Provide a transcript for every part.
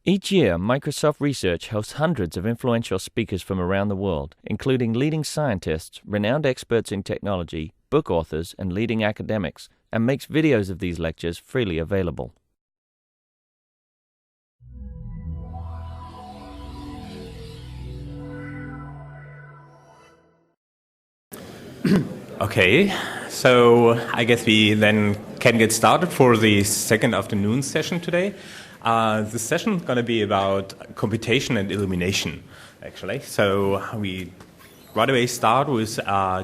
Each year, Microsoft Research hosts hundreds of influential speakers from around the world, including leading scientists, renowned experts in technology, book authors, and leading academics, and makes videos of these lectures freely available. Okay, so I guess we then can get started for the second afternoon session today. This session is going to be about computation and illumination, actually. So we right away start with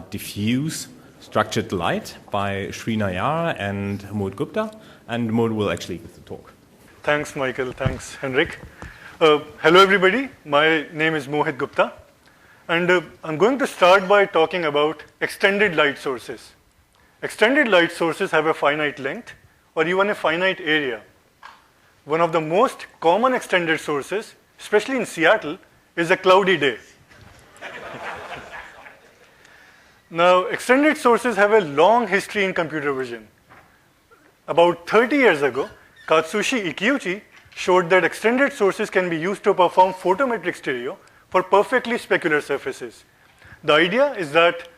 Diffuse Structured Light by Shree Nayar and Mohit Gupta, and Mohit will actually give the talk. Thanks, Michael. Thanks, Henrik. Hello, everybody. My name is Mohit Gupta, and I'm going to start by talking about extended light sources. Extended light sources have a finite length or even a finite area. One of the most common extended sources, especially in Seattle, is a cloudy day. Now, extended sources have a long history in computer vision. About 30 years ago, Katsushi Ikiuchi showed that extended sources can be used to perform photometric stereo for perfectly specular surfaces. The idea is that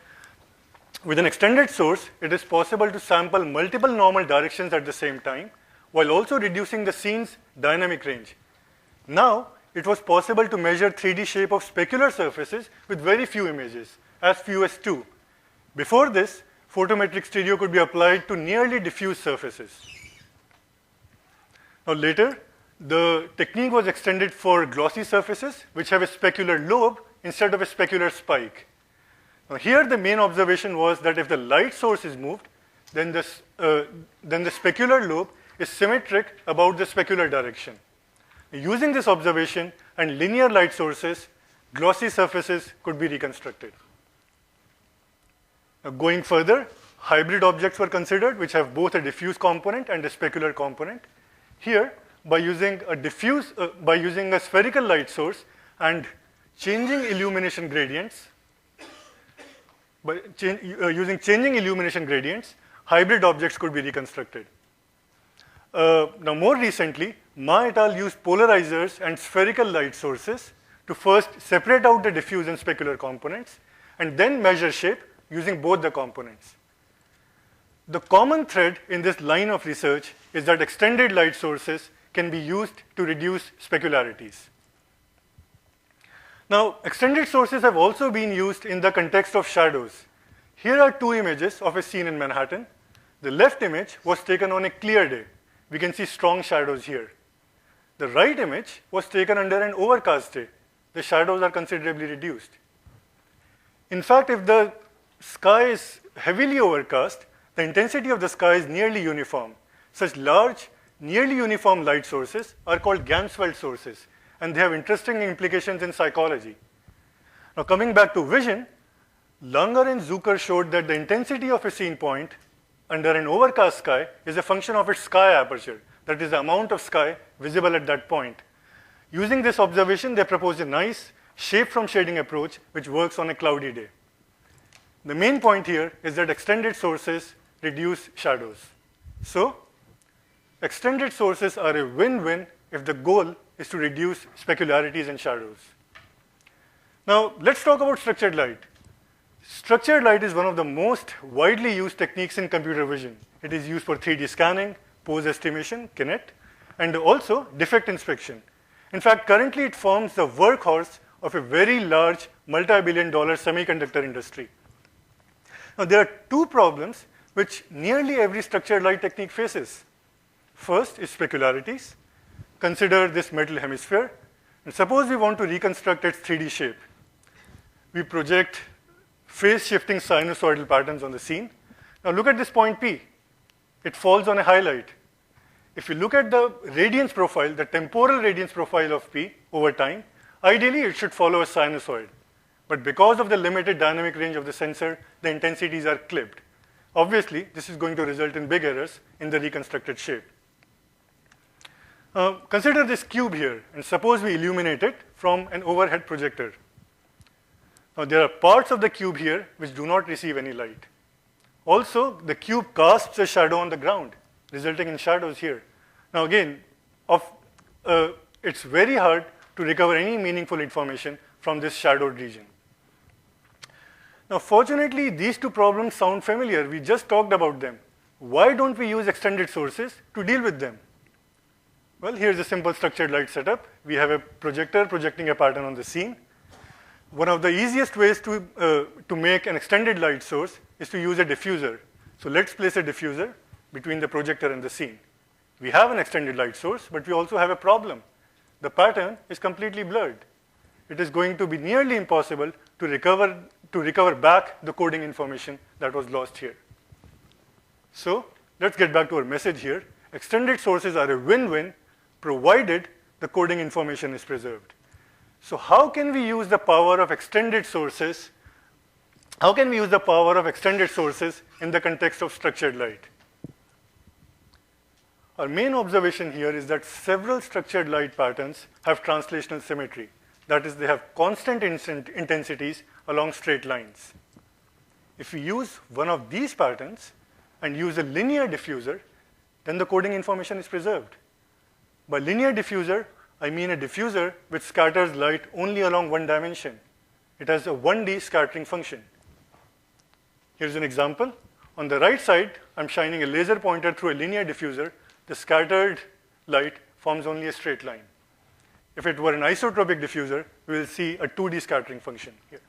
with an extended source, it is possible to sample multiple normal directions at the same time, while also reducing the scene's dynamic range. Now, it was possible to measure 3D shape of specular surfaces with very few images, as few as 2. Before this, photometric stereo could be applied to nearly diffuse surfaces. Now later, the technique was extended for glossy surfaces, which have a specular lobe instead of a specular spike. Now here, the main observation was that if the light source is moved, then the specular lobe is symmetric about the specular direction. Using this observation and linear light sources, glossy surfaces could be reconstructed. Now going further, hybrid objects were considered, which have both a diffuse component and a specular component. Here, by using a spherical light source and changing illumination gradients, hybrid objects could be reconstructed. Now, more recently, Ma et al. Used polarizers and spherical light sources to first separate out the diffuse and specular components, and then measure shape using both the components. The common thread in this line of research is that extended light sources can be used to reduce specularities. Now, extended sources have also been used in the context of shadows. Here are 2 images of a scene in Manhattan. The left image was taken on a clear day. We can see strong shadows here. The right image was taken under an overcast day. The shadows are considerably reduced. In fact, if the sky is heavily overcast, the intensity of the sky is nearly uniform. Such large, nearly uniform light sources are called Ganzfeld sources, and they have interesting implications in psychology. Now, coming back to vision, Langer and Zucker showed that the intensity of a scene point under an overcast sky is a function of its sky aperture, that is the amount of sky visible at that point. Using this observation, they proposed a nice shape from shading approach which works on a cloudy day. The main point here is that extended sources reduce shadows. So, extended sources are a win-win if the goal is to reduce specularities and shadows. Now, let's talk about structured light. Structured light is one of the most widely used techniques in computer vision. It is used for 3D scanning, pose estimation, Kinect, and also defect inspection. In fact, currently it forms the workhorse of a very large multi-billion-dollar semiconductor industry. Now, there are 2 problems which nearly every structured light technique faces. First is specularities. Consider this metal hemisphere, and suppose we want to reconstruct its 3D shape. We project phase-shifting sinusoidal patterns on the scene. Now look at this point P. It falls on a highlight. If you look at the radiance profile, the temporal radiance profile of P over time, ideally it should follow a sinusoid. But because of the limited dynamic range of the sensor, the intensities are clipped. Obviously, this is going to result in big errors in the reconstructed shape. Consider this cube here, and suppose we illuminate it from an overhead projector. Now, there are parts of the cube here which do not receive any light. Also, the cube casts a shadow on the ground, resulting in shadows here. Now, again, it's very hard to recover any meaningful information from this shadowed region. Now, fortunately, these two problems sound familiar. We just talked about them. Why don't we use extended sources to deal with them? Well, here's a simple structured light setup. We have a projector projecting a pattern on the scene. One of the easiest ways to make an extended light source is to use a diffuser. So let's place a diffuser between the projector and the scene. We have an extended light source, but we also have a problem. The pattern is completely blurred. It is going to be nearly impossible to recover back the coding information that was lost here. So let's get back to our message here. Extended sources are a win-win, provided the coding information is preserved. So how can we use the power of extended sources? How can we use the power of extended sources in the context of structured light? Our main observation here is that several structured light patterns have translational symmetry. That is, they have constant intensities along straight lines. If we use one of these patterns and use a linear diffuser, then the coding information is preserved. By linear diffuser, I mean a diffuser which scatters light only along one dimension. It has a 1D scattering function. Here's an example. On the right side, I'm shining a laser pointer through a linear diffuser. The scattered light forms only a straight line. If it were an isotropic diffuser, we will see a 2D scattering function here.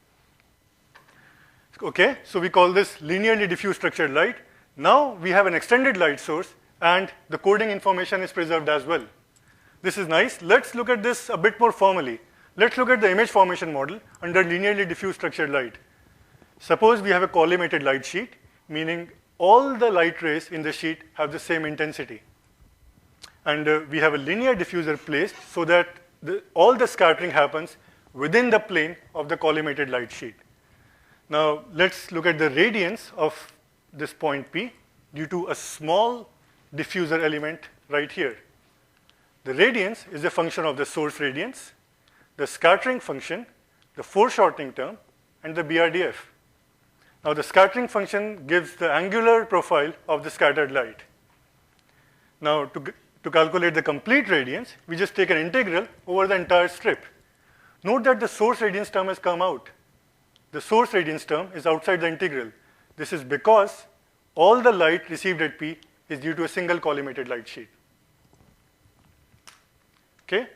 Okay, so we call this linearly diffused structured light. Now we have an extended light source, and the coding information is preserved as well. This is nice. Let's look at this a bit more formally. Let's look at the image formation model under linearly diffused structured light. Suppose we have a collimated light sheet, meaning all the light rays in the sheet have the same intensity. And we have a linear diffuser placed so that all the scattering happens within the plane of the collimated light sheet. Now, let's look at the radiance of this point P due to a small diffuser element right here. The radiance is a function of the source radiance, the scattering function, the foreshortening term, and the BRDF. Now, the scattering function gives the angular profile of the scattered light. Now, to calculate the complete radiance, we just take an integral over the entire strip. Note that the source radiance term has come out. The source radiance term is outside the integral. This is because all the light received at P is due to a single collimated light sheet. Okay?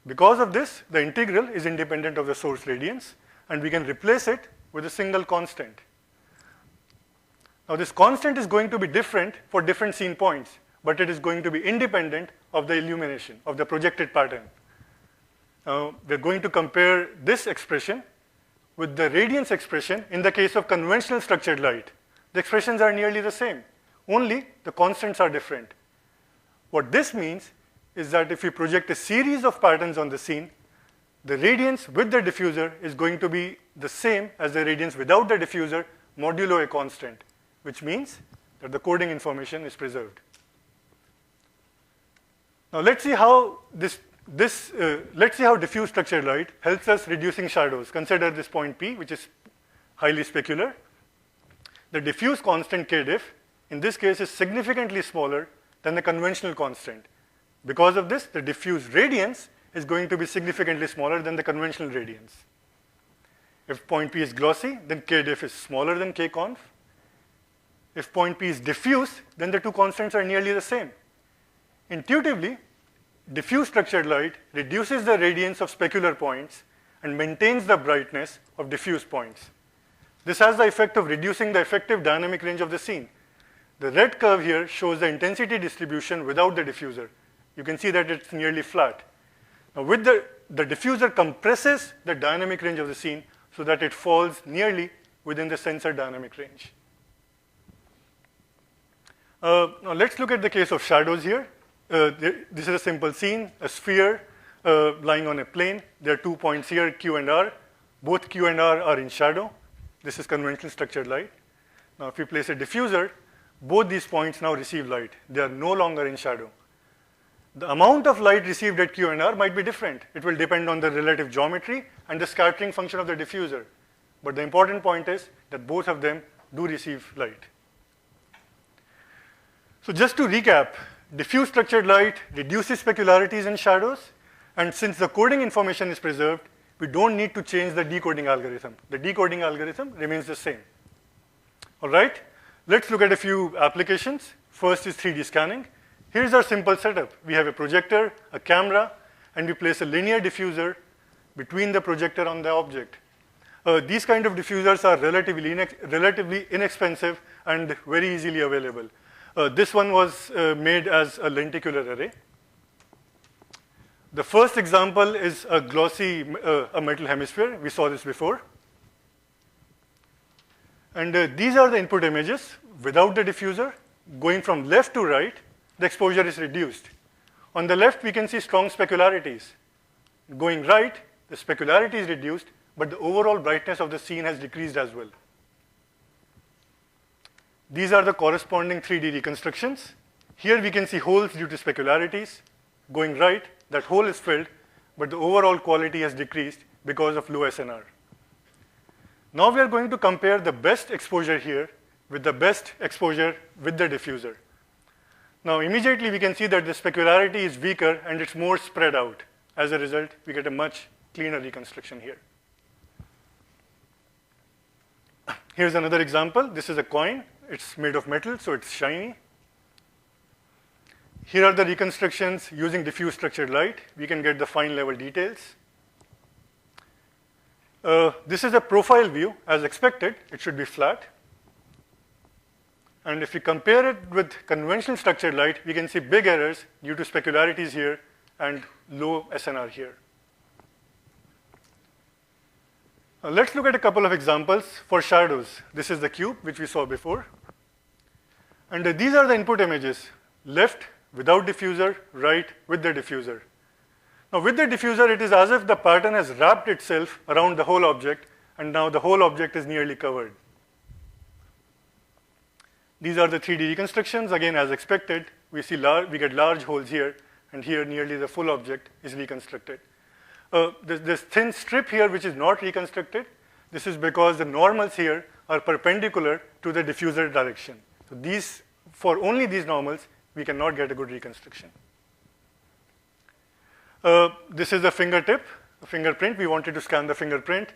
Because of this, the integral is independent of the source radiance, and we can replace it with a single constant. Now, this constant is going to be different for different scene points, but it is going to be independent of the illumination, of the projected pattern. Now, we're going to compare this expression with the radiance expression in the case of conventional structured light. The expressions are nearly the same, only the constants are different. What this means is that if we project a series of patterns on the scene, the radiance with the diffuser is going to be the same as the radiance without the diffuser modulo a constant, which means that the coding information is preserved. Now let's see how diffuse structured light helps us reducing shadows. Consider this point P, which is highly specular. The diffuse constant kdiff, in this case, is significantly smaller than the conventional constant. Because of this, the diffuse radiance is going to be significantly smaller than the conventional radiance. If point P is glossy, then kdiff is smaller than kconf. If point P is diffuse, then the two constants are nearly the same. Intuitively, diffuse structured light reduces the radiance of specular points and maintains the brightness of diffuse points. This has the effect of reducing the effective dynamic range of the scene. The red curve here shows the intensity distribution without the diffuser. You can see that it's nearly flat. Now, with the diffuser compresses the dynamic range of the scene so that it falls nearly within the sensor dynamic range. Now, let's look at the case of shadows here. This is a simple scene, a sphere lying on a plane. There are 2 points here, Q and R. Both Q and R are in shadow. This is conventional structured light. Now, if we place a diffuser, both these points now receive light. They are no longer in shadow. The amount of light received at Q and R might be different. It will depend on the relative geometry and the scattering function of the diffuser. But the important point is that both of them do receive light. So just to recap, diffuse structured light reduces specularities and shadows. And since the coding information is preserved, we don't need to change the decoding algorithm. The decoding algorithm remains the same. All right, let's look at a few applications. First is 3D scanning. Here's our simple setup. We have a projector, a camera, and we place a linear diffuser between the projector and the object. These kind of diffusers are relatively inexpensive and very easily available. This one was made as a lenticular array. The first example is a glossy a metal hemisphere. We saw this before. And these are the input images without the diffuser. Going from left to right, the exposure is reduced. On the left, we can see strong specularities. Going right, the specularity is reduced, but the overall brightness of the scene has decreased as well. These are the corresponding 3D reconstructions. Here we can see holes due to specularities. Going right, that hole is filled, but the overall quality has decreased because of low SNR. Now we are going to compare the best exposure here with the best exposure with the diffuser. Now immediately we can see that the specularity is weaker and it's more spread out. As a result, we get a much cleaner reconstruction here. Here's another example. This is a coin. It's made of metal, so it's shiny. Here are the reconstructions using diffuse structured light. We can get the fine level details. This is a profile view. As expected, it should be flat. And if we compare it with conventional structured light, we can see big errors due to specularities here and low SNR here. Let's look at a couple of examples for shadows. This is the cube, which we saw before. And these are the input images. Left, without diffuser, right, with the diffuser. Now with the diffuser, it is as if the pattern has wrapped itself around the whole object, and now the whole object is nearly covered. These are the 3D reconstructions. Again, as expected, we get large holes here, and here nearly the full object is reconstructed. This thin strip here, which is not reconstructed, this is because the normals here are perpendicular to the diffuser direction. So for only these normals, we cannot get a good reconstruction. This is a fingertip, a fingerprint. We wanted to scan the fingerprint.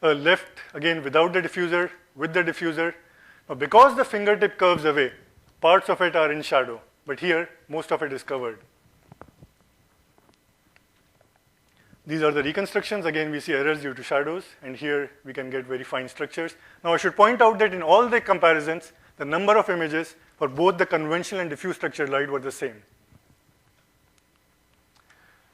Left, again, without the diffuser, with the diffuser. Now, because the fingertip curves away, parts of it are in shadow, but here, most of it is covered. These are the reconstructions. Again, we see errors due to shadows, and here we can get very fine structures. Now, I should point out that in all the comparisons, the number of images for both the conventional and diffuse structured light were the same.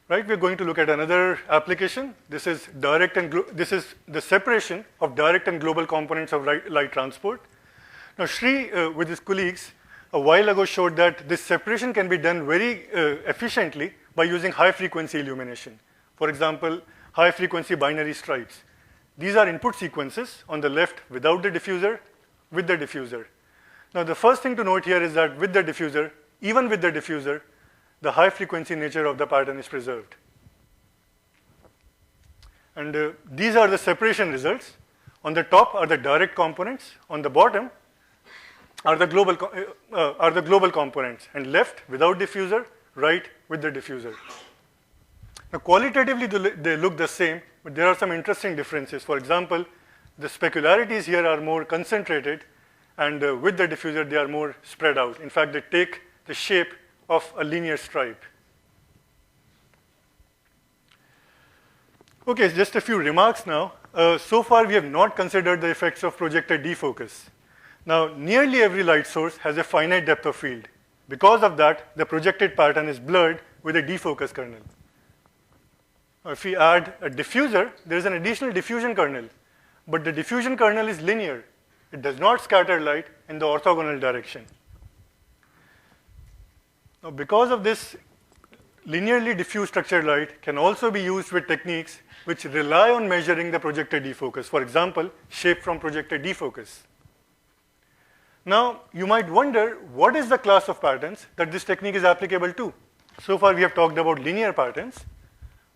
Right, we're going to look at another application. This is this is the separation of direct and global components of light transport. Now, Shree, with his colleagues, a while ago showed that this separation can be done very efficiently by using high-frequency illumination. For example, high-frequency binary stripes. These are input sequences on the left without the diffuser, with the diffuser. Now, the first thing to note here is that with the diffuser, even with the diffuser, the high-frequency nature of the pattern is preserved. And these are the separation results. On the top are the direct components. On the bottom are the global components. And left without diffuser, right with the diffuser. Now, qualitatively, they look the same, but there are some interesting differences. For example, the specularities here are more concentrated, and with the diffuser, they are more spread out. In fact, they take the shape of a linear stripe. Okay, just a few remarks now. So far, we have not considered the effects of projected defocus. Now, nearly every light source has a finite depth of field. Because of that, the projected pattern is blurred with a defocus kernel. Now, if we add a diffuser, there is an additional diffusion kernel, but the diffusion kernel is linear. It does not scatter light in the orthogonal direction. Now, because of this, linearly diffused structured light can also be used with techniques which rely on measuring the projected defocus. For example, shape from projected defocus. Now, you might wonder, what is the class of patterns that this technique is applicable to? So far, we have talked about linear patterns.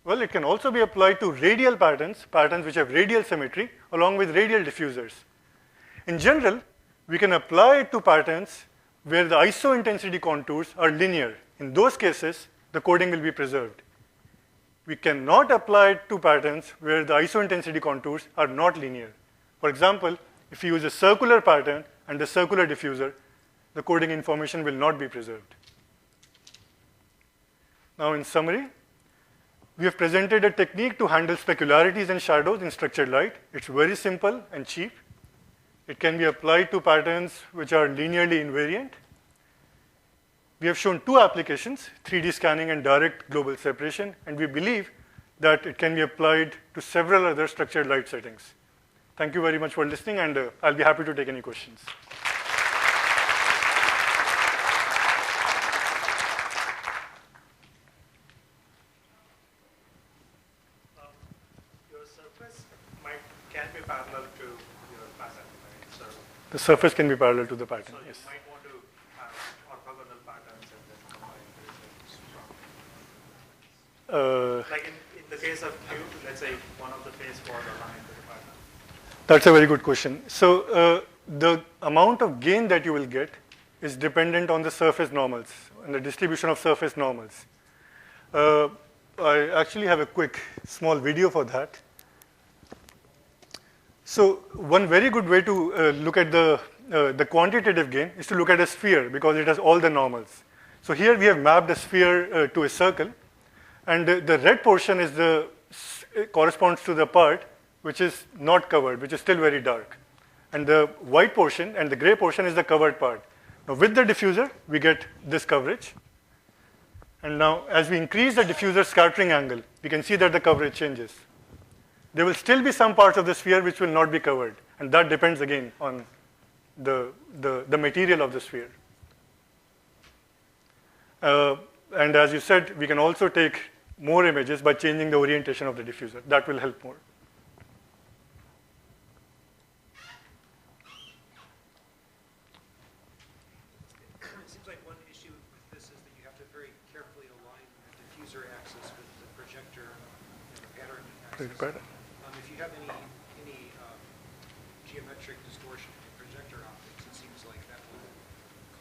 Well, it can also be applied to radial patterns, patterns which have radial symmetry, along with radial diffusers. In general, we can apply it to patterns where the iso-intensity contours are linear. In those cases, the coding will be preserved. we cannot apply it to patterns where the isointensity contours are not linear. For example, if you use a circular pattern and a circular diffuser, the coding information will not be preserved. Now, in summary, we have presented a technique to handle specularities and shadows in structured light. It's very simple and cheap. It can be applied to patterns which are linearly invariant. We have shown two applications, 3D scanning and direct global separation, and we believe that it can be applied to several other structured light settings. Thank you very much for listening, and I'll be happy to take any questions. Your surface can be parallel to your pattern, right? So The surface can be parallel to the pattern, you yes. might want to have orthogonal patterns and then combine the like in the case of cube, let's say one of the face was aligned with the pattern. That's a very good question. So the amount of gain that you will get is dependent on the surface normals and the distribution of surface normals. I actually have a quick small video for that. So one very good way to look at the quantitative gain is to look at a sphere because it has all the normals. So here we have mapped a sphere to a circle, and the red portion is corresponds to the part which is not covered, which is still very dark. And the white portion and the gray portion is the covered part. Now with the diffuser, we get this coverage. And now as we increase the diffuser scattering angle, we can see that the coverage changes. There will still be some parts of the sphere which will not be covered, and that depends again on the material of the sphere. And as you said, we can also take more images by changing the orientation of the diffuser. That will help more. It seems like one issue with this is that you have to very carefully align the diffuser axis with the projector and the pattern axis. If you have any geometric distortion in projector optics, it seems like that will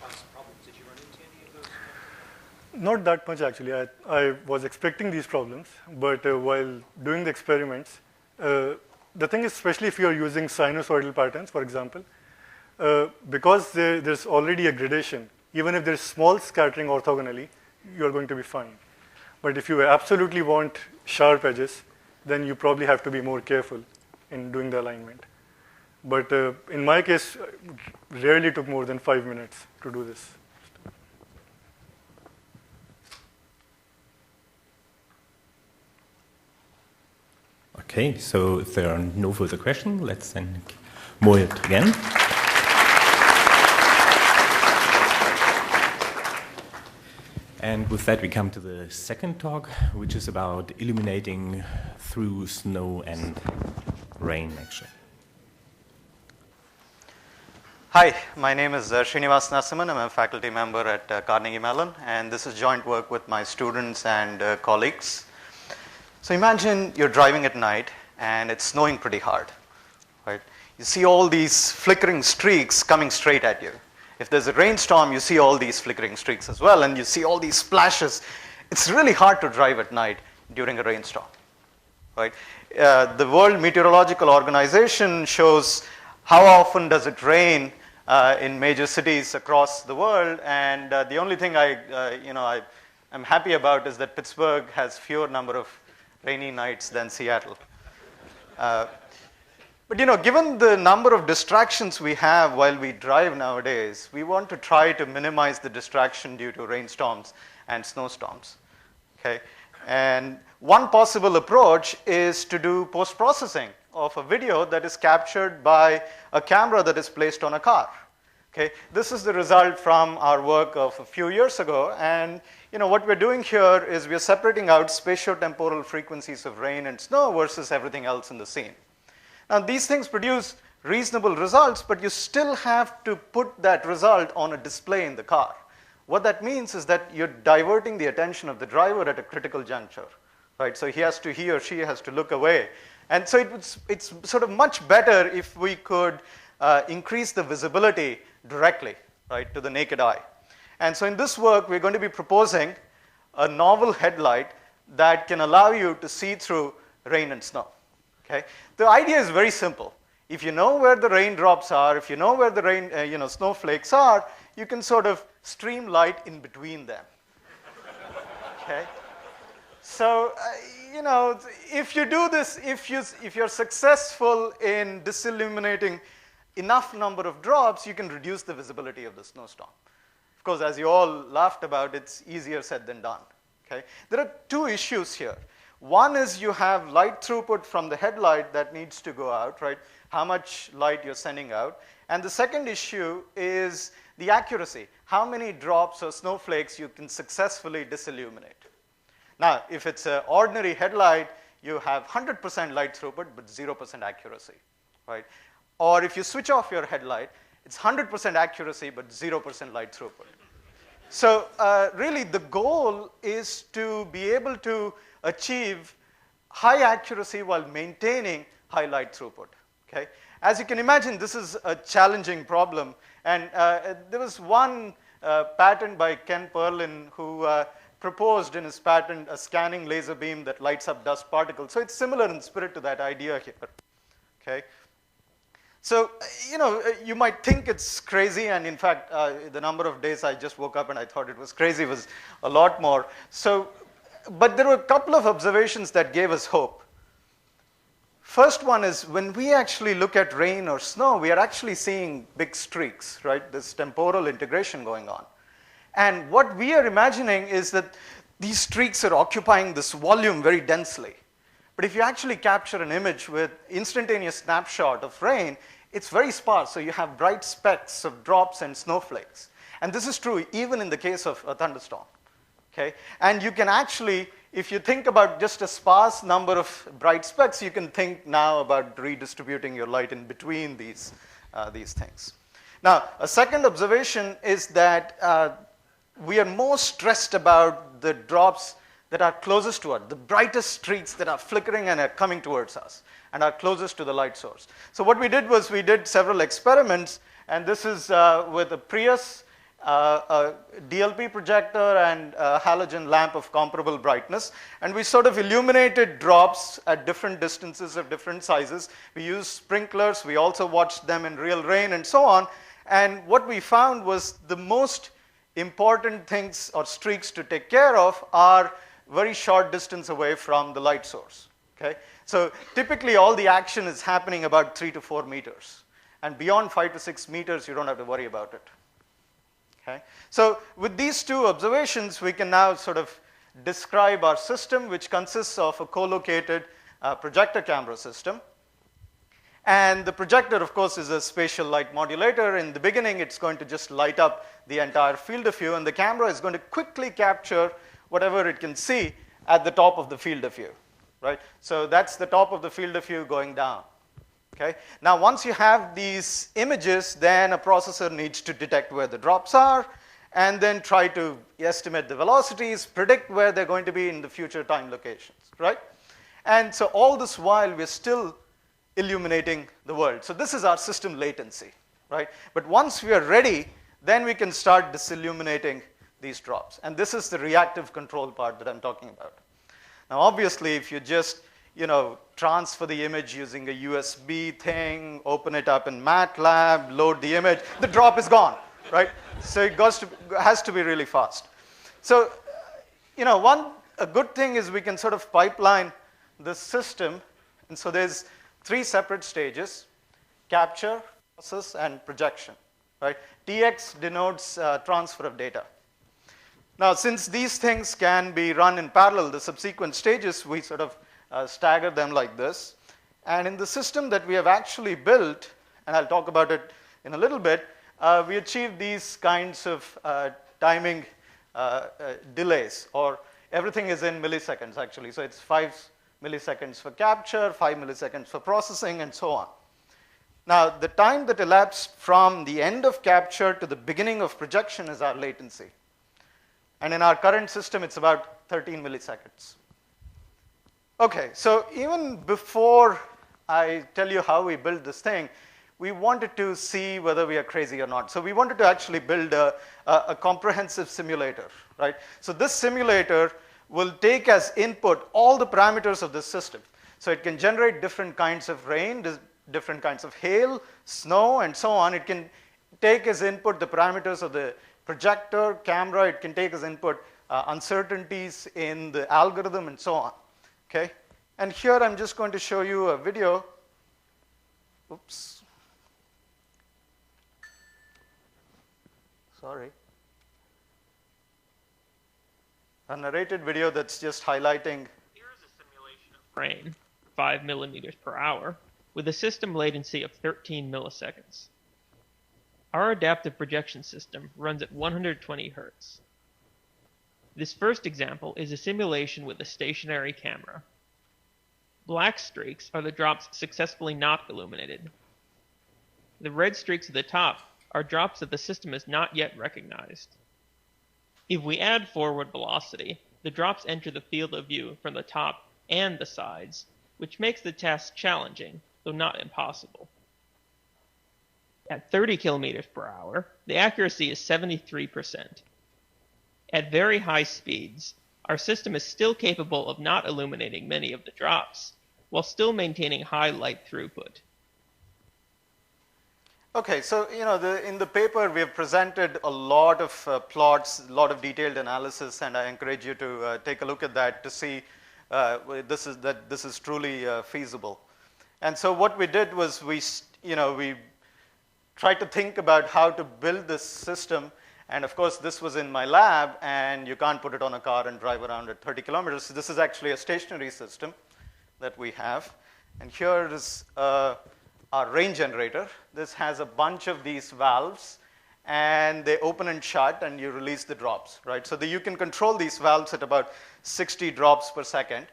cause problems. Did you run into any of those? Not that much actually. I was expecting these problems, but while doing the experiments, the thing is, especially if you are using sinusoidal patterns, for example, because there's already a gradation, even if there's small scattering orthogonally, you're going to be fine. But if you absolutely want sharp edges, then you probably have to be more careful in doing the alignment. But in my case, it rarely took more than 5 minutes to do this. Okay, so if there are no further questions, let's then Mohit again. And with that, we come to the second talk, which is about illuminating through snow and rain, actually. Hi, my name is Srinivasa Narasimhan. I'm a faculty member at Carnegie Mellon, and this is joint work with my students and colleagues. So imagine you're driving at night, and it's snowing pretty hard, right? You see all these flickering streaks coming straight at you. If there's a rainstorm, you see all these flickering streaks as well, and you see all these splashes. It's really hard to drive at night during a rainstorm, right? The World Meteorological Organization shows how often does it rain in major cities across the world, and the only thing I'm happy about is that Pittsburgh has fewer number of rainy nights than Seattle. But given the number of distractions we have while we drive nowadays, we want to try to minimize the distraction due to rainstorms and snowstorms. Okay? And one possible approach is to do post-processing of a video that is captured by a camera that is placed on a car. Okay? This is the result from our work of a few years ago, and what we're doing here is we're separating out spatiotemporal frequencies of rain and snow versus everything else in the scene. Now, these things produce reasonable results, but you still have to put that result on a display in the car. What that means is that you're diverting the attention of the driver at a critical juncture, right? So he or she has to look away. And so it's sort of much better if we could increase the visibility directly, right, to the naked eye. And so in this work, we're going to be proposing a novel headlight that can allow you to see through rain and snow. Okay? The idea is very simple. If you know where the raindrops are, if you know where the snowflakes are, you can sort of stream light in between them. Okay? So, if you do this, if you're successful in disilluminating enough number of drops, you can reduce the visibility of the snowstorm. Of course, as you all laughed about, it's easier said than done. Okay? There are two issues here. One is you have light throughput from the headlight that needs to go out, right? How much light you're sending out. And the second issue is the accuracy. How many drops or snowflakes you can successfully disilluminate. Now, if it's an ordinary headlight, you have 100% light throughput, but 0% accuracy, right? Or if you switch off your headlight, it's 100% accuracy, but 0% light throughput. So really, the goal is to be able to achieve high accuracy while maintaining high light throughput. Okay? As you can imagine, this is a challenging problem. And there was one patent by Ken Perlin who proposed in his patent a scanning laser beam that lights up dust particles. So it's similar in spirit to that idea here. Okay? So, you might think it's crazy, and in fact, the number of days I just woke up and I thought it was crazy was a lot more. So, but there were a couple of observations that gave us hope. First one is when we actually look at rain or snow, we are actually seeing big streaks, right? There's temporal integration going on. And what we are imagining is that these streaks are occupying this volume very densely. But if you actually capture an image with instantaneous snapshot of rain, it's very sparse. So you have bright specks of drops and snowflakes. And this is true even in the case of a thunderstorm. Okay? And you can actually, if you think about just a sparse number of bright specks, you can think now about redistributing your light in between these things. Now, a second observation is that we are more stressed about the drops that are closest to us, the brightest streaks that are flickering and are coming towards us and are closest to the light source. So what we did was we did several experiments, and this is with a Prius, a DLP projector, and a halogen lamp of comparable brightness. And we sort of illuminated drops at different distances of different sizes. We used sprinklers. We also watched them in real rain and so on. And what we found was the most important things or streaks to take care of are very short distance away from the light source. Okay? So typically all the action is happening about 3 to 4 meters. And beyond 5 to 6 meters, you don't have to worry about it. Okay? So with these two observations, we can now sort of describe our system, which consists of a co-located projector camera system. And the projector, of course, is a spatial light modulator. In the beginning, it's going to just light up the entire field of view, and the camera is going to quickly capture whatever it can see at the top of the field of view, right? So that's the top of the field of view going down, okay? Now, once you have these images, then a processor needs to detect where the drops are and then try to estimate the velocities, predict where they're going to be in the future time locations, right? And so all this while, we're still illuminating the world. So this is our system latency, right? But once we are ready, then we can start disilluminating these drops. And this is the reactive control part that I'm talking about. Now, obviously, if you just transfer the image using a USB thing, open it up in MATLAB, load the image, the drop is gone, right? So it has to be really fast. So, a good thing is we can sort of pipeline the system. And so there's 3 separate stages: capture, process, and projection, right? TX denotes transfer of data. Now, since these things can be run in parallel, the subsequent stages, we sort of stagger them like this. And in the system that we have actually built, and I'll talk about it in a little bit, we achieve these kinds of timing delays, or everything is in milliseconds, actually. So it's 5 milliseconds for capture, 5 milliseconds for processing, and so on. Now, the time that elapsed from the end of capture to the beginning of projection is our latency. And in our current system, it's about 13 milliseconds. Okay, so even before I tell you how we built this thing, we wanted to see whether we are crazy or not. So we wanted to actually build a comprehensive simulator, right? So this simulator will take as input all the parameters of this system. So it can generate different kinds of rain, different kinds of hail, snow, and so on. It can take as input the parameters of the projector, camera. It can take as input uncertainties in the algorithm, and so on. Okay? And here I'm just going to show you a video. Oops. Sorry. A narrated video that's just highlighting. Here is a simulation of rain, 5 millimeters per hour, with a system latency of 13 milliseconds. Our adaptive projection system runs at 120 Hz. This first example is a simulation with a stationary camera. Black streaks are the drops successfully not illuminated. The red streaks at the top are drops that the system has not yet recognized. If we add forward velocity, the drops enter the field of view from the top and the sides, which makes the task challenging, though not impossible. At 30 kilometers per hour, the accuracy is 73%. At very high speeds, our system is still capable of not illuminating many of the drops, while still maintaining high light throughput. Okay, so in the paper we have presented a lot of plots, a lot of detailed analysis, and I encourage you to take a look at that to see this is truly feasible. And so what we did was we tried to think about how to build this system. And of course, this was in my lab, and you can't put it on a car and drive around at 30 kilometers. So this is actually a stationary system that we have. And here is our rain generator. This has a bunch of these valves, and they open and shut, and you release the drops, right? So that you can control these valves at about 60 drops per second.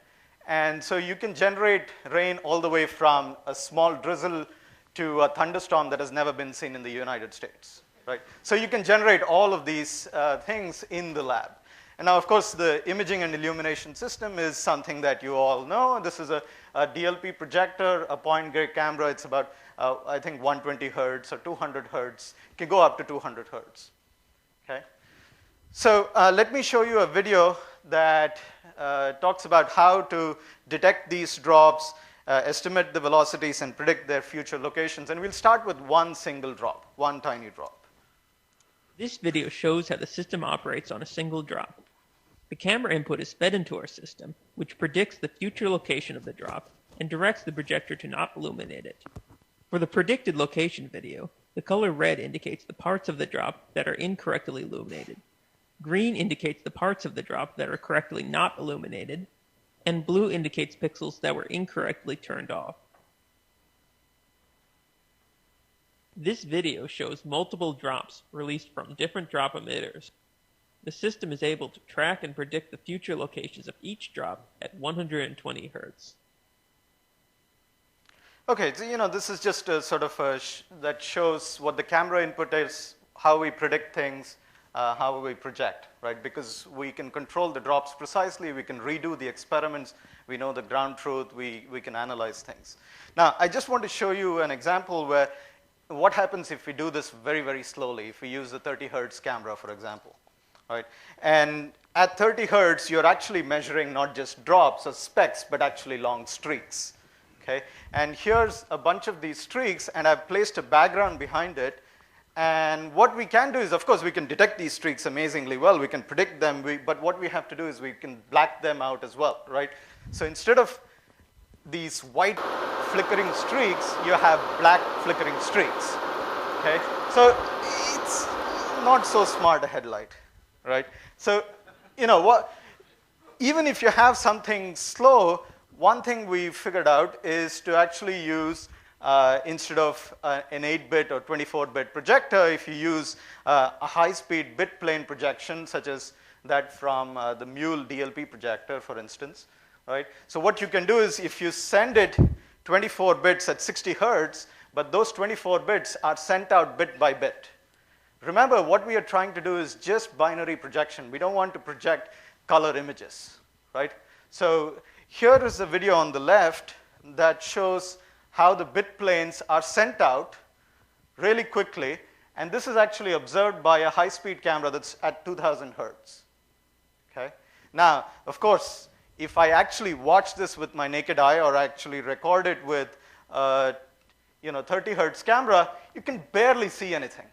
And so you can generate rain all the way from a small drizzle to a thunderstorm that has never been seen in the United States. Right? So you can generate all of these things in the lab. And now, of course, the imaging and illumination system is something that you all know. This is a DLP projector, a point gray camera. It's about, I think, 120 hertz or 200 hertz. It can go up to 200 hertz. Okay? So let me show you a video that talks about how to detect these drops, estimate the velocities, and predict their future locations. And we'll start with one single drop, one tiny drop. This video shows how the system operates on a single drop. The camera input is fed into our system, which predicts the future location of the drop and directs the projector to not illuminate it. For the predicted location video, the color red indicates the parts of the drop that are incorrectly illuminated. Green indicates the parts of the drop that are correctly not illuminated, and blue indicates pixels that were incorrectly turned off. This video shows multiple drops released from different drop emitters. The system is able to track and predict the future locations of each drop at 120 Hz. Okay, so this is just a sort of that shows what the camera input is, how we predict things, how we project, right? Because we can control the drops precisely, we can redo the experiments, we know the ground truth, we can analyze things. Now, I just want to show you an example where what happens if we do this very, very slowly, if we use the 30 hertz camera, for example, right? And at 30 hertz, you're actually measuring not just drops or specks, but actually long streaks, okay? And here's a bunch of these streaks, and I've placed a background behind it. And what we can do is, of course, we can detect these streaks amazingly well. We can predict them, but what we have to do is we can black them out as well, right? So instead of these white flickering streaks, you have black flickering streaks, okay? So it's not so smart a headlight, right? So, even if you have something slow, one thing we figured out is to actually use, instead of an 8-bit or 24-bit projector, if you use a high-speed bit plane projection, such as that from the Mule DLP projector, for instance, right? So what you can do is if you send it 24 bits at 60 hertz, but those 24 bits are sent out bit by bit. Remember, what we are trying to do is just binary projection. We don't want to project color images, right? So here is a video on the left that shows how the bit planes are sent out really quickly, and this is actually observed by a high-speed camera that's at 2000 hertz, okay? Now, of course, if I actually watch this with my naked eye or actually record it with 30 hertz camera, you can barely see anything,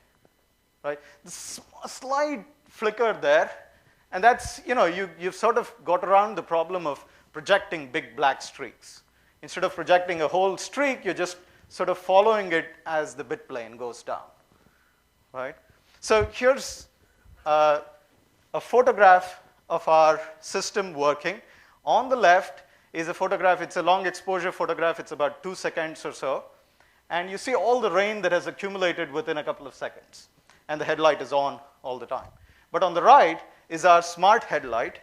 right? There's a slight flicker there, and that's, you've sort of got around the problem of projecting big black streaks. Instead of projecting a whole streak, you're just sort of following it as the bit plane goes down, right? So here's a photograph of our system working. On the left is a photograph. It's a long exposure photograph. It's about 2 seconds or so. And you see all the rain that has accumulated within a couple of seconds. And the headlight is on all the time. But on the right is our smart headlight,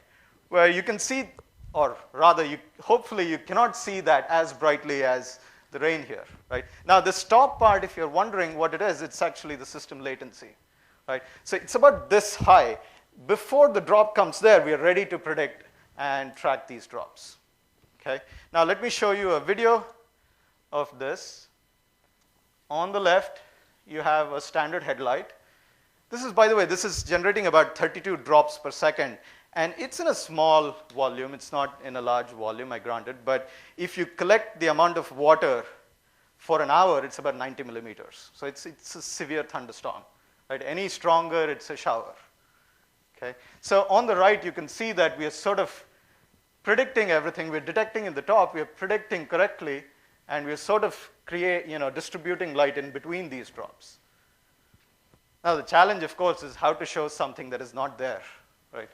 where you can see, or rather, hopefully you cannot see that as brightly as the rain here, right? Now, this top part, if you're wondering what it is, it's actually the system latency, right? So it's about this high. Before the drop comes there, we are ready to predict and track these drops, okay? Now, let me show you a video of this. On the left, you have a standard headlight. This is, by the way, this is generating about 32 drops per second. And it's in a small volume. It's not in a large volume, I grant it. But if you collect the amount of water for an hour, it's about 90 millimeters. So it's a severe thunderstorm, right? Any stronger, it's a shower, okay? So on the right, you can see that we are sort of predicting everything. We're detecting in the top. We are predicting correctly. And we're sort of distributing light in between these drops. Now, the challenge, of course, is how to show something that is not there, right?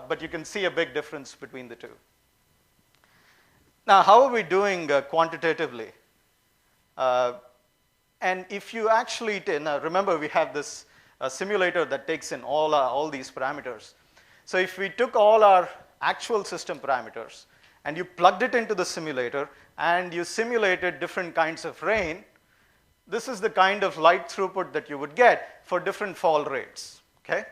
But you can see a big difference between the two. Now, how are we doing quantitatively? And if you actually, remember we have this simulator that takes in all these parameters. So if we took all our actual system parameters and you plugged it into the simulator and you simulated different kinds of rain, this is the kind of light throughput that you would get for different fall rates, okay?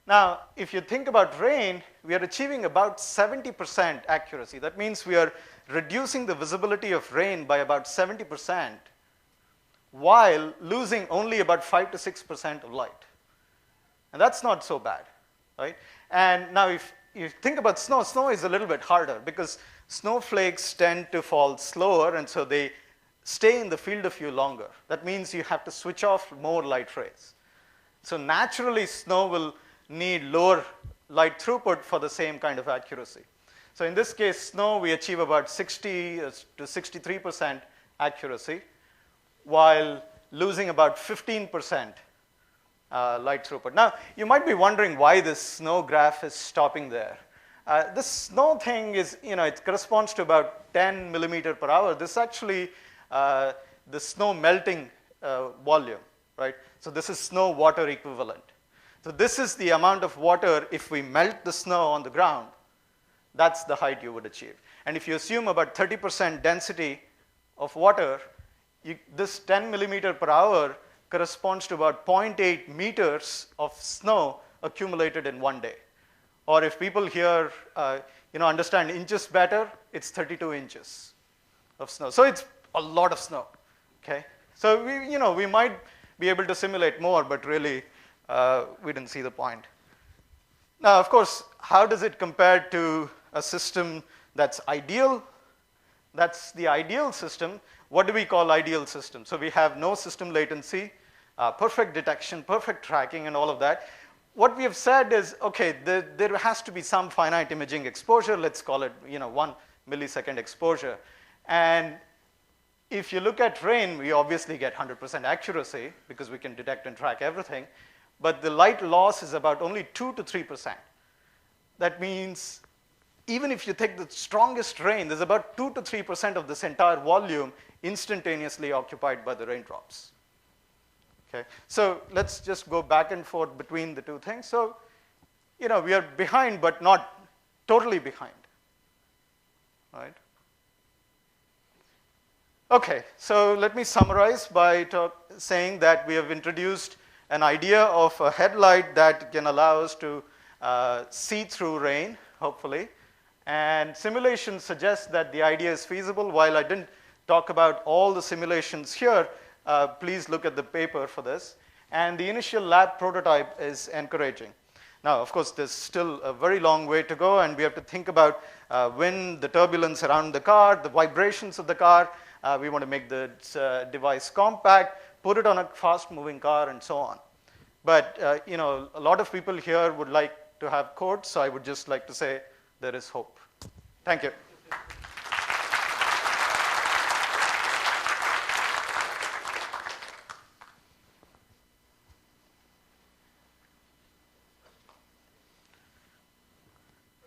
Now, if you think about rain, we are achieving about 70% accuracy. That means we are reducing the visibility of rain by about 70% while losing only about 5 to 6% of light. And that's not so bad, right? And now if you think about snow, snow is a little bit harder because snowflakes tend to fall slower, and so they stay in the field of view longer. That means you have to switch off more light rays. So naturally, snow will need lower light throughput for the same kind of accuracy. So in this case, snow, we achieve about 60 to 63% accuracy while losing about 15% light throughput. Now, you might be wondering why this snow graph is stopping there. This snow thing is, it corresponds to about 10 millimeter per hour. This is actually the snow melting volume, right? So this is snow water equivalent. So this is the amount of water if we melt the snow on the ground. That's the height you would achieve. And if you assume about 30% density of water, this 10 millimeter per hour corresponds to about 0.8 meters of snow accumulated in one day. Or if people here understand inches better, it's 32 inches of snow. So it's a lot of snow, okay? So we might be able to simulate more, but really we didn't see the point. Now, of course, how does it compare to a system that's ideal? That's the ideal system. What do we call ideal system? So we have no system latency, perfect detection, perfect tracking, and all of that. What we have said is, okay, there has to be some finite imaging exposure. Let's call it 1 millisecond exposure. And if you look at rain, we obviously get 100% accuracy because we can detect and track everything. But the light loss is about only 2 to 3%. That means even if you take the strongest rain, there's about 2 to 3% of this entire volume instantaneously occupied by the raindrops. Okay, so let's just go back and forth between the two things. So, we are behind, but not totally behind, right? Okay, so let me summarize by saying that we have introduced an idea of a headlight that can allow us to see through rain, hopefully. And simulation suggests that the idea is feasible. While I didn't talk about all the simulations here, please look at the paper for this. And the initial lab prototype is encouraging. Now, of course, there's still a very long way to go, and we have to think about wind, the turbulence around the car, the vibrations of the car. We want to make the device compact, put it on a fast-moving car, and so on. But a lot of people here would like to have code, so I would just like to say there is hope. Thank you.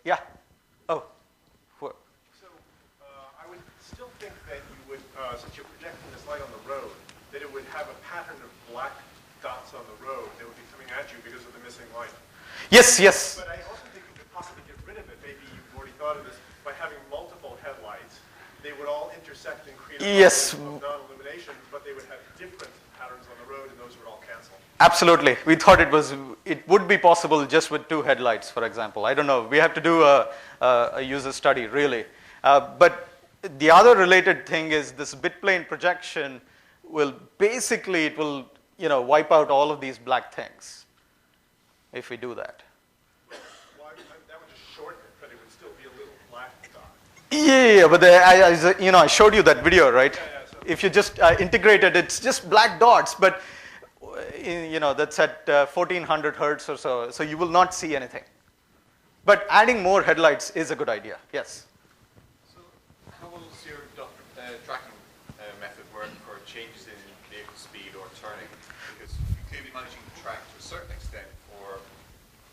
Yeah. Oh. So I would still think that you would, since you're projecting this light on the road, that it would have a pattern of black dots on the road that would be coming at you because of the missing light. Yes, yes. But I also think you could possibly get rid of it. Maybe you've already thought of this by having multiple headlights. They would all intersect and create a pattern of non-illumination, but they would have different patterns on the road, and those would all cancel. Absolutely. We thought it would be possible just with 2 headlights, for example. I don't know. We have to do a user study, really. But the other related thing is this bit plane projection will basically, it will wipe out all of these black things if we do that. Well, that would just shorten it, but it would still be a little black dot. Yeah, but I showed you that video, right? Yeah, so if you just integrate it, it's just black dots, but that's at 1400 hertz or so, so you will not see anything. But adding more headlights is a good idea, yes. So how will your tracking method work for changes in vehicle speed or turning? Because you're clearly managing to track to a certain extent for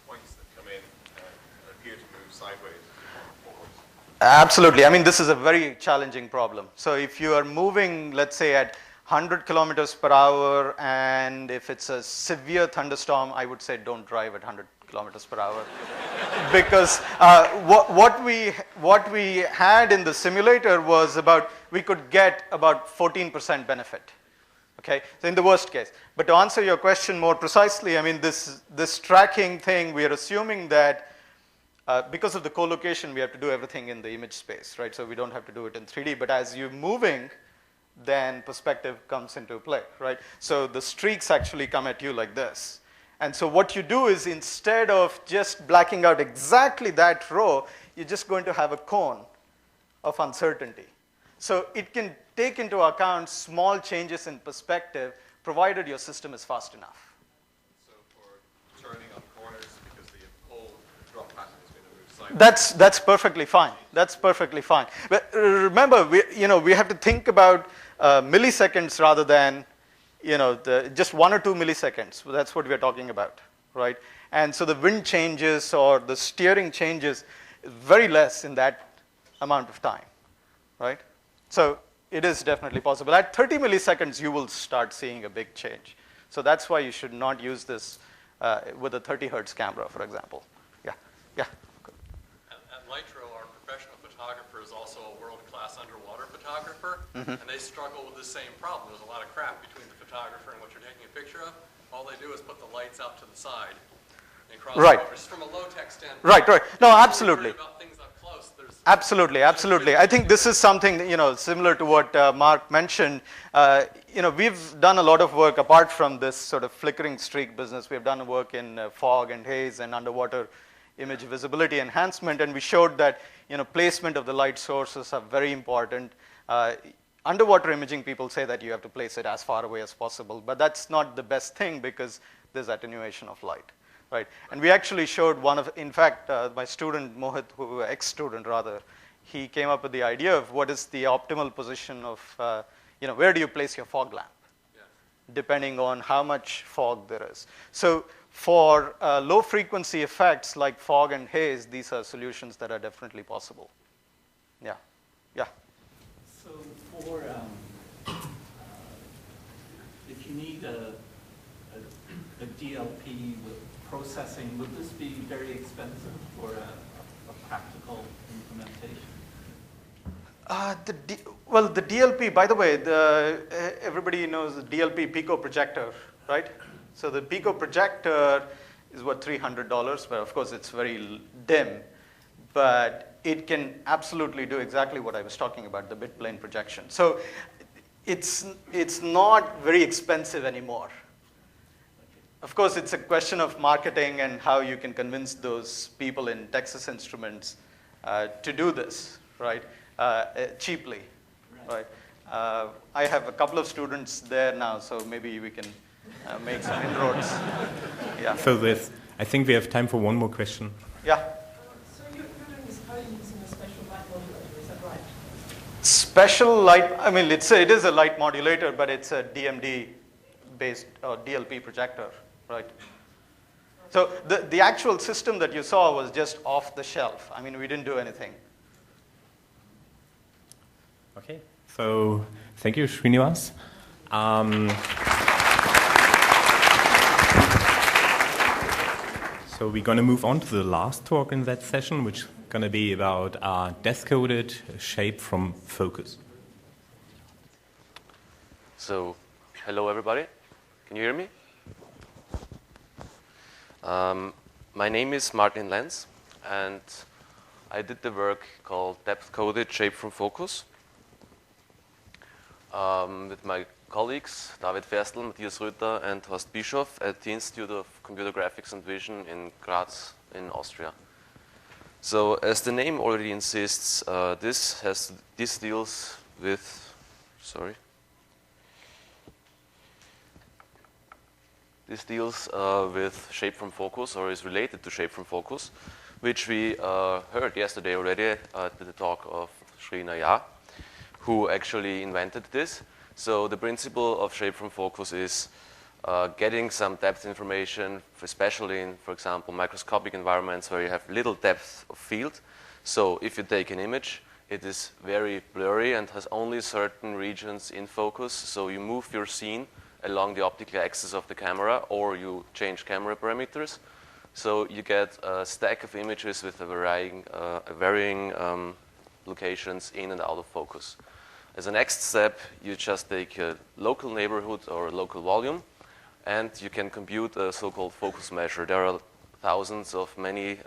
points that come in and appear to move sideways or forwards. Absolutely. I mean, this is a very challenging problem. So if you are moving, let's say, at 100 kilometers per hour, and if it's a severe thunderstorm, I would say don't drive at 100 kilometers per hour. Because what we had in the simulator was we could get about 14% benefit. Okay, so in the worst case. But to answer your question more precisely, I mean, this tracking thing, we are assuming that because of the co-location, we have to do everything in the image space, right? So we don't have to do it in 3D, but as you're moving, then perspective comes into play, right? So the streaks actually come at you like this. And so what you do is, instead of just blacking out exactly that row, you're just going to have a cone of uncertainty. So it can take into account small changes in perspective, provided your system is fast enough. So for turning on corners, because the whole drop pattern is going to move sideways. That's perfectly fine. That's perfectly fine. But remember, we have to think about milliseconds rather than just 1 or 2 milliseconds. That's what we're talking about, right? And so the wind changes or the steering changes very less in that amount of time, right? So it is definitely possible. At 30 milliseconds, you will start seeing a big change. So that's why you should not use this with a 30 hertz camera, for example. Yeah. At Nitro, our professional photographer is also a world-class underwater photographer, and they struggle with the same problem. There's a lot of crap between the photographer and what you're taking a picture of. All they do is put the lights out to the side and cross right. over. Just from a low-tech standpoint. Right. No, absolutely. About things up close, absolutely. I think this is something similar to what Mark mentioned. We've done a lot of work apart from this sort of flickering streak business. We've done work in fog and haze and underwater image visibility enhancement, and we showed that placement of the light sources are very important. Underwater imaging, people say that you have to place it as far away as possible, but that's not the best thing because there's attenuation of light, right? And we actually showed in fact, my student Mohit, ex-student rather, he came up with the idea of what is the optimal position of, where do you place your fog lamp, depending on how much fog there is. So for low frequency effects like fog and haze, these are solutions that are definitely possible. Yeah. So for, if you need a DLP with processing, would this be very expensive for a practical implementation? The DLP, by the way, everybody knows the DLP Pico projector, right? So the Pico projector is what, $300, but of course it's very dim, but it can absolutely do exactly what I was talking about, the bit plane projection. So it's not very expensive anymore. Of course, it's a question of marketing and how you can convince those people in Texas Instruments to do this, right, cheaply, right? I have a couple of students there now, so maybe we can make some inroads. Yeah. So I think we have time for one more question. Yeah. So you're doing this coding using a special light modulator, is that right? Special light, I mean, it is a light modulator, but it's a DMD-based or DLP projector, right? So the actual system that you saw was just off the shelf. I mean, we didn't do anything. Okay, so thank you, Srinivasa. So we're going to move on to the last talk in that session, which is going to be about death-coded shape from focus. So, hello everybody. Can you hear me? My name is Martin Lenz, and I did the work called depth-coded shape from focus with my colleagues David Ferstl, Matthias Röther, and Horst Bischof at the Institute of Computer Graphics and Vision in Graz in Austria. So, as the name already insists, this deals with, This deals with shape from focus, or is related to shape from focus, which we heard yesterday already at the talk of Shree Nayar, who actually invented this. So the principle of shape from focus is getting some depth information, especially in, for example, microscopic environments where you have little depth of field. So if you take an image, it is very blurry and has only certain regions in focus. So you move your scene along the optical axis of the camera, or you change camera parameters. So you get a stack of images with varying locations in and out of focus. As a next step, you just take a local neighborhood or a local volume, and you can compute a so-called focus measure. There are thousands of many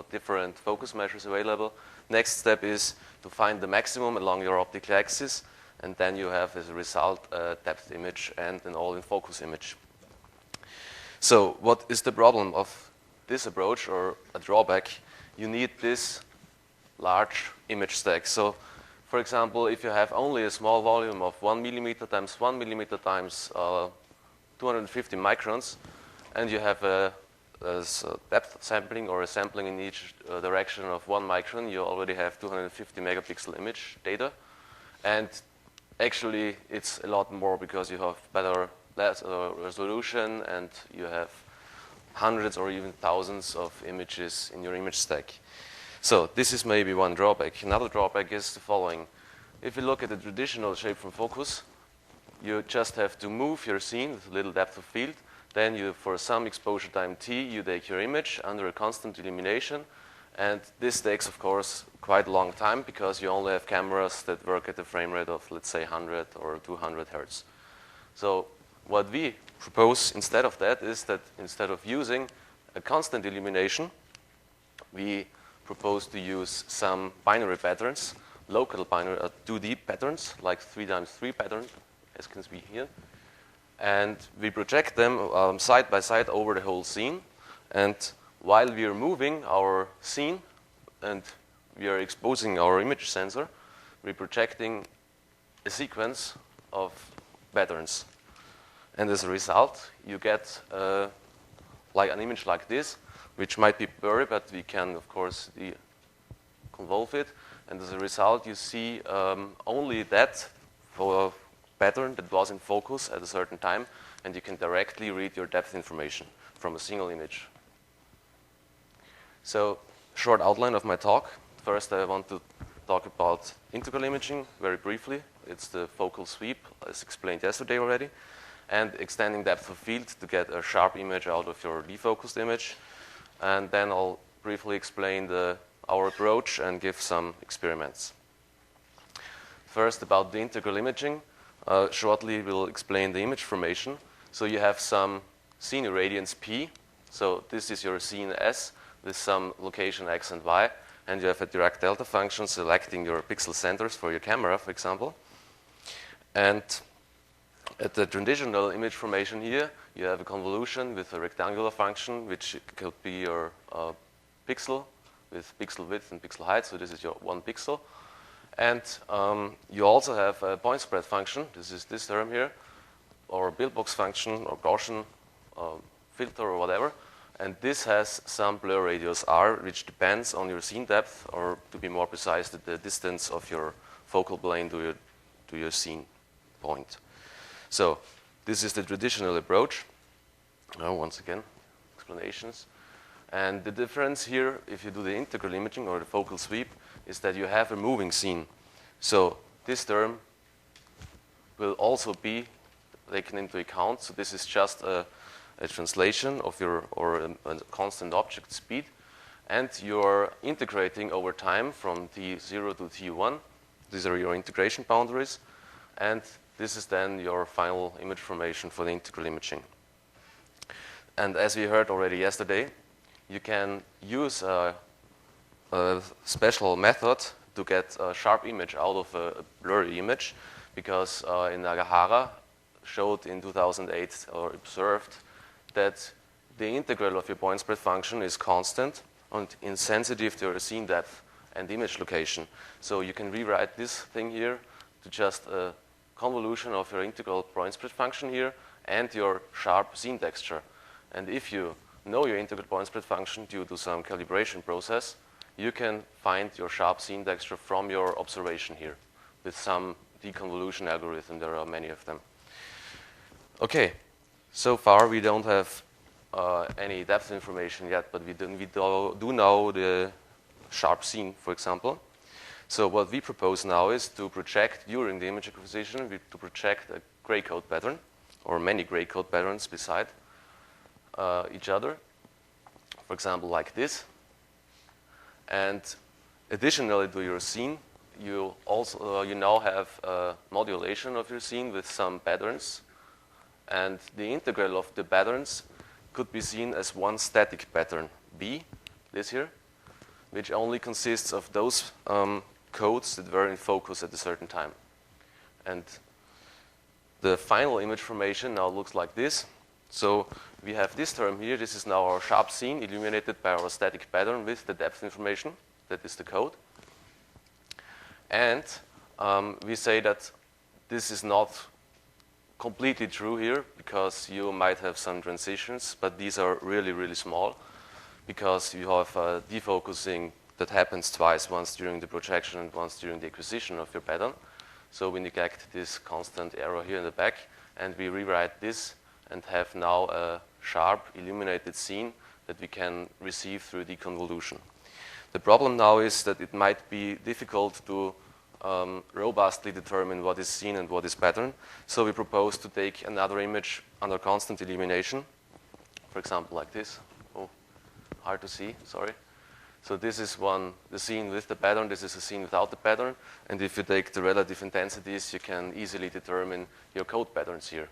different focus measures available. Next step is to find the maximum along your optical axis, and then you have as a result a depth image and an all-in-focus image. So what is the problem of this approach, or a drawback? You need this large image stack. So for example, if you have only a small volume of 1 millimeter times 1 millimeter times 250 microns, and you have a depth sampling or a sampling in each direction of 1 micron, you already have 250 megapixel image data. And actually, it's a lot more because you have less resolution, and you have hundreds or even thousands of images in your image stack. So this is maybe one drawback. Another drawback is the following. If you look at the traditional shape from focus, you just have to move your scene with a little depth of field. Then you, for some exposure time t, you take your image under a constant illumination. And this takes, of course, quite a long time because you only have cameras that work at a frame rate of, let's say, 100 or 200 hertz. So what we propose instead of that is that instead of using a constant illumination, we propose to use some binary patterns, local binary 2D patterns, like 3x3 pattern, as can be here. And we project them side by side over the whole scene. And while we are moving our scene and we are exposing our image sensor, we're projecting a sequence of patterns. And as a result, you get like an image like this, which might be blurry, but we can, of course, convolve it. And as a result, you see only that for a pattern that was in focus at a certain time, and you can directly read your depth information from a single image. So, short outline of my talk. First, I want to talk about integral imaging very briefly. It's the focal sweep, as explained yesterday already, and extending depth of field to get a sharp image out of your defocused image. And then I'll briefly explain our approach and give some experiments. First, about the integral imaging. Shortly, we'll explain the image formation. So you have some scene irradiance P. So this is your scene S with some location X and Y. And you have a Dirac delta function selecting your pixel centers for your camera, for example. And At the traditional image formation here, you have a convolution with a rectangular function, which could be your pixel with pixel width and pixel height. So this is your 1 pixel. And you also have a point spread function. This is this term here, or a billbox function, or Gaussian filter, or whatever. And this has some blur radius r, which depends on your scene depth, or to be more precise, the distance of your focal plane to your scene point. So this is the traditional approach. Now, once again, explanations. And the difference here, if you do the integral imaging or the focal sweep, is that you have a moving scene. So this term will also be taken into account. So this is just a translation of your, or a constant object speed. And you're integrating over time from t0 to t1. These are your integration boundaries. And this is then your final image formation for the integral imaging. And as we heard already yesterday, you can use a special method to get a sharp image out of a blurry image, because in Nagahara showed in 2008 or observed that the integral of your point spread function is constant and insensitive to your scene depth and image location. So you can rewrite this thing here to just a convolution of your integral point spread function here and your sharp scene texture. And if you know your integral point spread function due to some calibration process, you can find your sharp scene texture from your observation here with some deconvolution algorithm. There are many of them. Okay, so far we don't have any depth information yet, but we do know the sharp scene, for example. So what we propose now is to project, during the image acquisition, to project a gray code pattern, or many gray code patterns beside each other, for example, like this. And additionally to your scene, you also you now have a modulation of your scene with some patterns, and the integral of the patterns could be seen as one static pattern, B, this here, which only consists of those codes that were in focus at a certain time. And the final image formation now looks like this. So we have this term here. This is now our sharp scene illuminated by our static pattern with the depth information. That is the code. And we say that this is not completely true here, because you might have some transitions, but these are really, really small, because you have defocusing that happens twice, once during the projection and once during the acquisition of your pattern. So we neglect this constant error here in the back, and we rewrite this and have now a sharp illuminated scene that we can receive through deconvolution. The problem now is that it might be difficult to robustly determine what is scene and what is pattern. So we propose to take another image under constant illumination, for example, like this. Oh, hard to see, sorry. So this is the scene with the pattern. This is a scene without the pattern. And if you take the relative intensities, you can easily determine your code patterns here.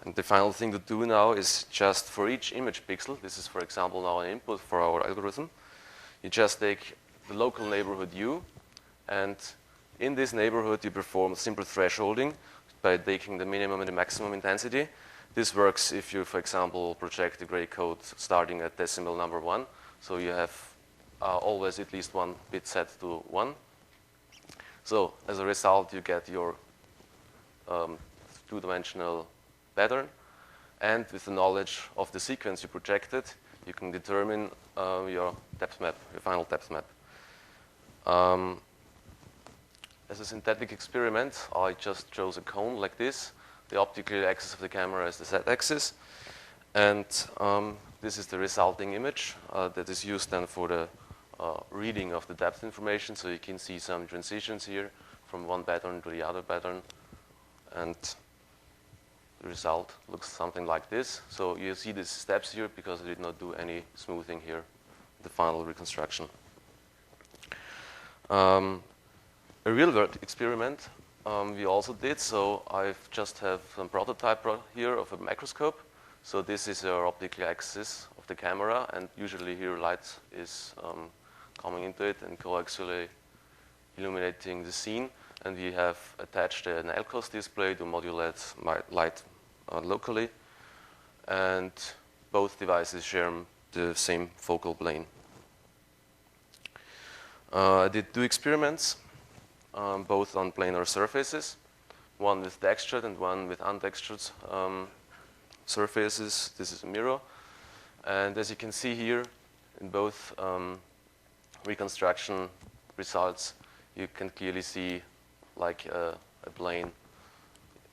And the final thing to do now is just for each image pixel, this is, for example, now an input for our algorithm, you just take the local neighborhood U, and in this neighborhood you perform simple thresholding by taking the minimum and the maximum intensity. This works if you, for example, project the gray code starting at decimal number 1. So you have always at least one bit set to 1. So as a result, you get your two-dimensional pattern. And with the knowledge of the sequence you projected, you can determine your depth map, your final depth map. As a synthetic experiment, I just chose a cone like this. The optical axis of the camera is the z-axis. And this is the resulting image that is used then for the reading of the depth information. So you can see some transitions here from one pattern to the other pattern. And the result looks something like this. So you see these steps here because I did not do any smoothing here, the final reconstruction. A real-world experiment we also did. So I just have some prototype here of a microscope. So this is our optical axis of the camera, and usually here light is coming into it and coaxially illuminating the scene, and we have attached an LCOS display to modulate light locally, and both devices share the same focal plane. I did 2 experiments, both on planar surfaces, one with textured and one with untextured surfaces. This is a mirror, and as you can see here, in both reconstruction results, you can clearly see like a plane,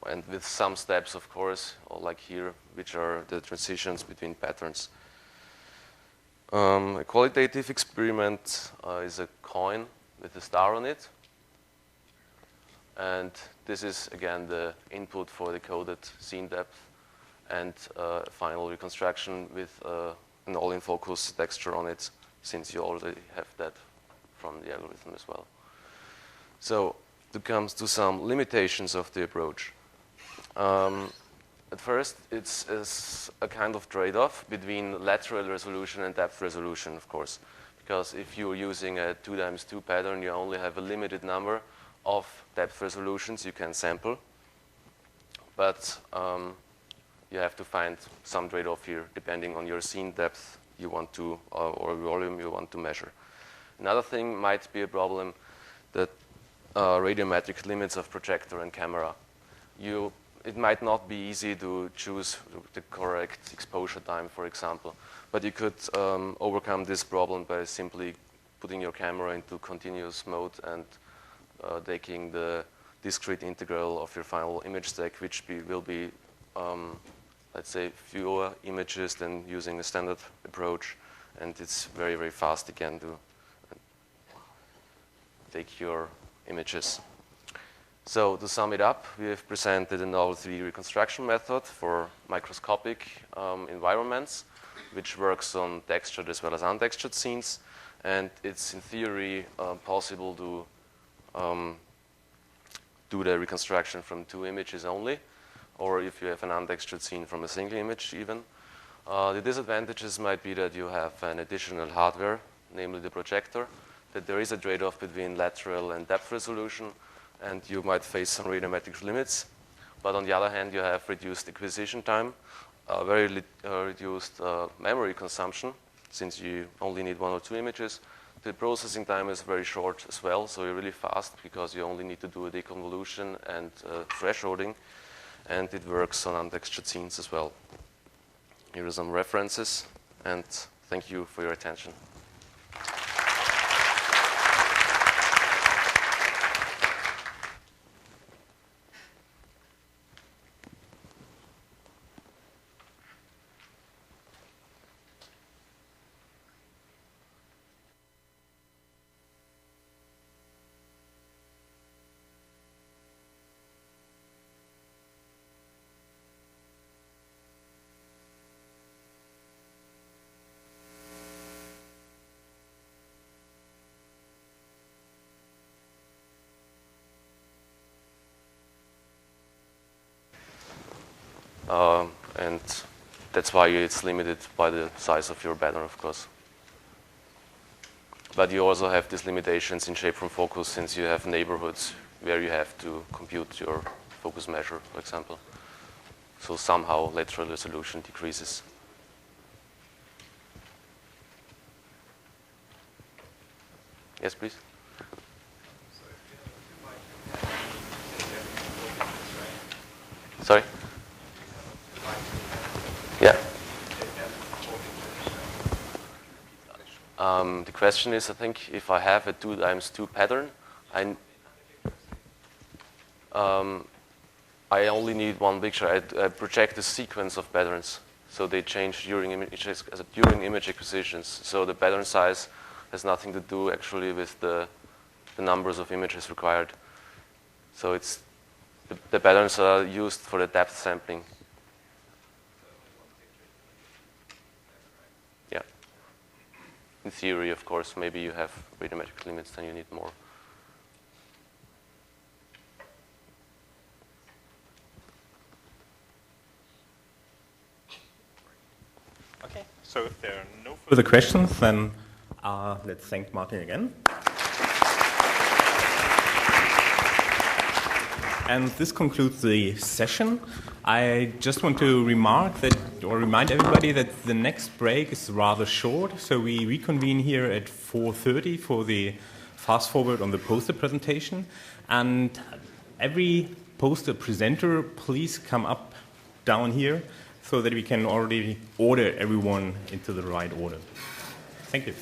and with some steps, of course, or like here, which are the transitions between patterns. A qualitative experiment is a coin with a star on it, and this is again the input for the coded scene depth and final reconstruction with an all-in-focus texture on it, since you already have that from the algorithm as well. So it comes to some limitations of the approach. At first, it's a kind of trade-off between lateral resolution and depth resolution, of course, because if you're using a 2x2 pattern, you only have a limited number of depth resolutions you can sample, but you have to find some trade-off here depending on your scene depth you want to, or volume you want to measure. Another thing might be a problem that radiometric limits of projector and camera. It might not be easy to choose the correct exposure time, for example, but you could overcome this problem by simply putting your camera into continuous mode and taking the discrete integral of your final image stack, which will be, let's say, fewer images than using a standard approach, and it's very, very fast again to take your images. So to sum it up, we have presented a novel 3D reconstruction method for microscopic environments, which works on textured as well as untextured scenes, and it's in theory possible to do the reconstruction from 2 images only, or if you have an untextured scene from a single image even. The disadvantages might be that you have an additional hardware, namely the projector, that there is a trade-off between lateral and depth resolution, and you might face some radiometric limits. But on the other hand, you have reduced acquisition time, very reduced memory consumption, since you only need 1 or 2 images. The processing time is very short as well, so you're really fast because you only need to do a deconvolution and thresholding, and it works on untextured scenes as well. Here are some references, and thank you for your attention. And that's why it's limited by the size of your pattern, of course. But you also have these limitations in shape from focus, since you have neighborhoods where you have to compute your focus measure, for example. So somehow lateral resolution decreases. Yes, please. Sorry? Yeah. The question is, I think, if I have a 2x2 pattern, I only need one picture. I project a sequence of patterns, so they change during image acquisitions. So the pattern size has nothing to do actually with the numbers of images required. So it's the patterns are used for the depth sampling. Yeah. In theory, of course, maybe you have radiometric limits, then you need more. Okay, so if there are no further questions, then let's thank Martin again. and this concludes the session. I just want to remind everybody that the next break is rather short, so we reconvene here at 4:30 for the fast forward on the poster presentation. And every poster presenter, please come up down here so that we can already order everyone into the right order. Thank you.